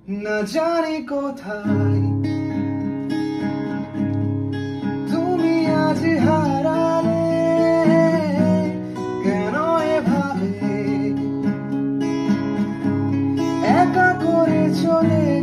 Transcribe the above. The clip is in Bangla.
না জানি কোথায় তুমি আজ হারালে, কেন এভাবে একা করে চলে